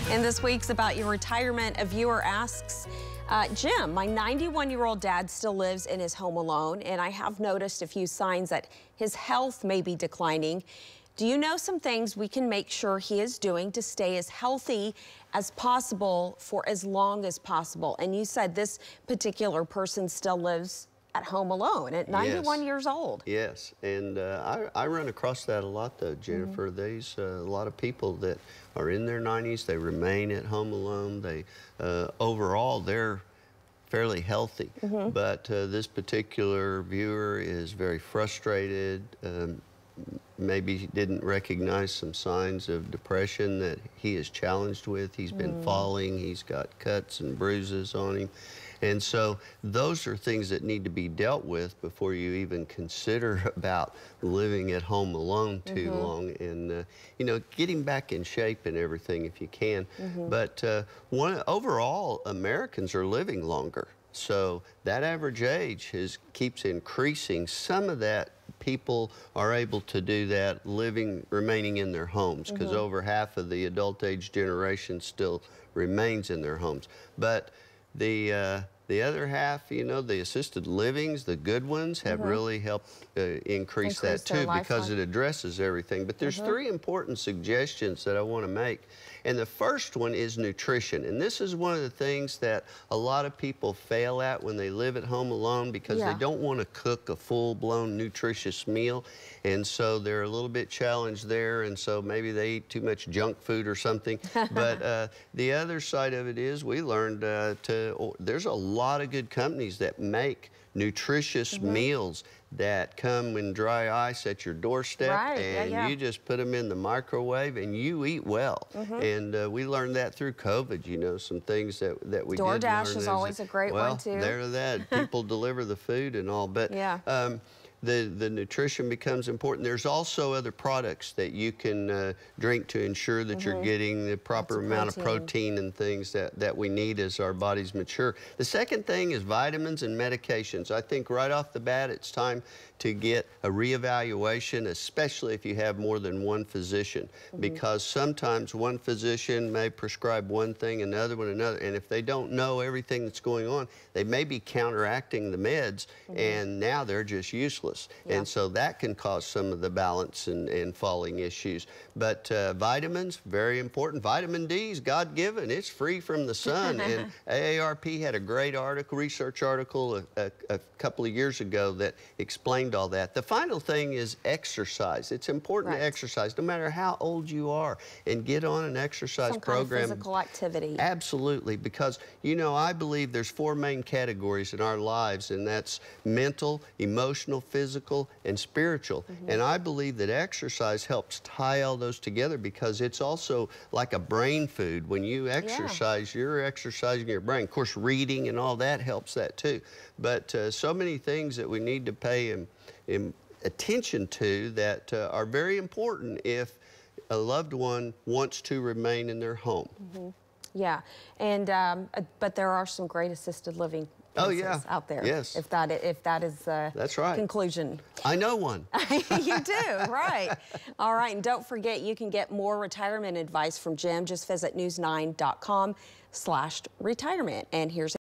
And this week's About Your Retirement, a viewer asks, Jim, my 91-year-old dad still lives in his home alone, and I have noticed a few signs that his health may be declining. Do you know some things we can make sure he is doing to stay as healthy as possible for as long as possible? And you said this particular person still lives at home alone at 91 years old. Yes, and I run across that a lot, though, Jennifer. There's a lot of people that are in their 90s. They remain at home alone. They overall, they're fairly healthy. But this particular viewer is very frustrated. Maybe didn't recognize some signs of depression that he is challenged with. He's been falling. He's got cuts and bruises on him. And so those are things that need to be dealt with before you even consider about living at home alone too long, and you know, getting back in shape and everything if you can. But overall, Americans are living longer. So that average age keeps increasing. Some of that people are able to do that remaining in their homes, because over half of the adult age generation still remains in their homes. But the other half, you know, the assisted livings, the good ones, have really helped increase that too, because it addresses everything. But there's three important suggestions that I want to make. And the first one is nutrition. And this is one of the things that a lot of people fail at when they live at home alone, because they don't want to cook a full-blown nutritious meal. And so they're a little bit challenged there. And so maybe they eat too much junk food or something. But the other side of it is we learned there's a lot of good companies that make nutritious meals that come in dry ice at your doorstep, and you just put them in the microwave and you eat well. And we learned that through COVID, you know, some things that we did learn. DoorDash is always a great one too. Well, that. People deliver the food and all, but the nutrition becomes important. There's also other products that you can drink to ensure that you're getting the proper amount of protein and things that we need as our bodies mature. The second thing is vitamins and medications. I think right off the bat, it's time to get a reevaluation, especially if you have more than one physician, because sometimes one physician may prescribe one thing, another one another, and if they don't know everything that's going on, they may be counteracting the meds, and now they're just useless. And so that can cause some of the balance and falling issues. But vitamins, very important. Vitamin D is God-given. It's free from the sun. And AARP had a great article, research article a couple of years ago that explained all that. The final thing is exercise. It's important to exercise no matter how old you are, and get on an exercise program. Kind of physical activity. Absolutely, because, you know, I believe there's four main categories in our lives, and that's mental, emotional, physical, and spiritual. And I believe that exercise helps tie all those together, because it's also like a brain food. When you exercise, you're exercising your brain. Of course, reading and all that helps that too. But so many things that we need to pay attention to that are very important if a loved one wants to remain in their home. Yeah, and but there are some great assisted living out there. If that is the conclusion. I know one. You do, right. All right, and don't forget, you can get more retirement advice from Jim. Just visit news9.com/retirement. And here's